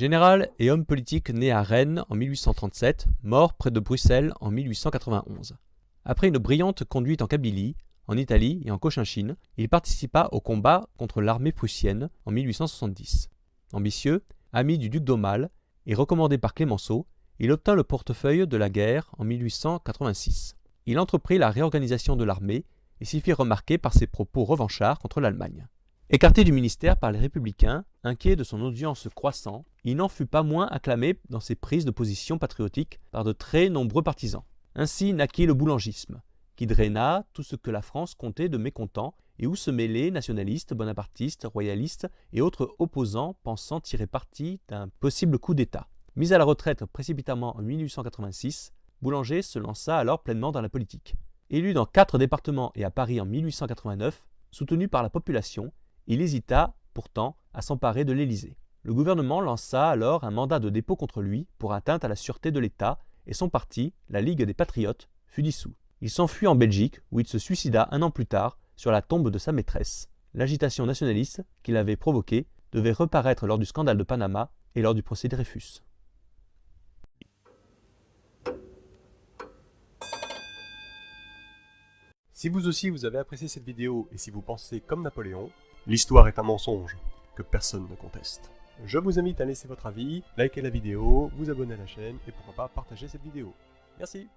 Général et homme politique né à Rennes en 1837, mort près de Bruxelles en 1891. Après une brillante conduite en Kabylie, en Italie et en Cochinchine, il participa au combat contre l'armée prussienne en 1870. Ambitieux, ami du duc d'Aumale et recommandé par Clémenceau, il obtint le portefeuille de la guerre en 1886. Il entreprit la réorganisation de l'armée et s'y fit remarquer par ses propos revanchards contre l'Allemagne. Écarté du ministère par les Républicains, inquiet de son audience croissant, il n'en fut pas moins acclamé dans ses prises de position patriotiques par de très nombreux partisans. Ainsi naquit le boulangisme, qui draina tout ce que la France comptait de mécontents et où se mêlaient nationalistes, bonapartistes, royalistes et autres opposants pensant tirer parti d'un possible coup d'État. Mis à la retraite précipitamment en 1886, Boulanger se lança alors pleinement dans la politique. Élu dans 4 départements et à Paris en 1889, soutenu par la population, il hésita pourtant à s'emparer de l'Élysée. Le gouvernement lança alors un mandat de dépôt contre lui pour atteinte à la sûreté de l'État et son parti, la Ligue des Patriotes, fut dissous. Il s'enfuit en Belgique où il se suicida un an plus tard sur la tombe de sa maîtresse. L'agitation nationaliste qu'il avait provoquée devait reparaître lors du scandale de Panama et lors du procès Dreyfus. Si vous aussi vous avez apprécié cette vidéo et si vous pensez comme Napoléon, l'histoire est un mensonge que personne ne conteste. Je vous invite à laisser votre avis, liker la vidéo, vous abonner à la chaîne et pourquoi pas partager cette vidéo. Merci.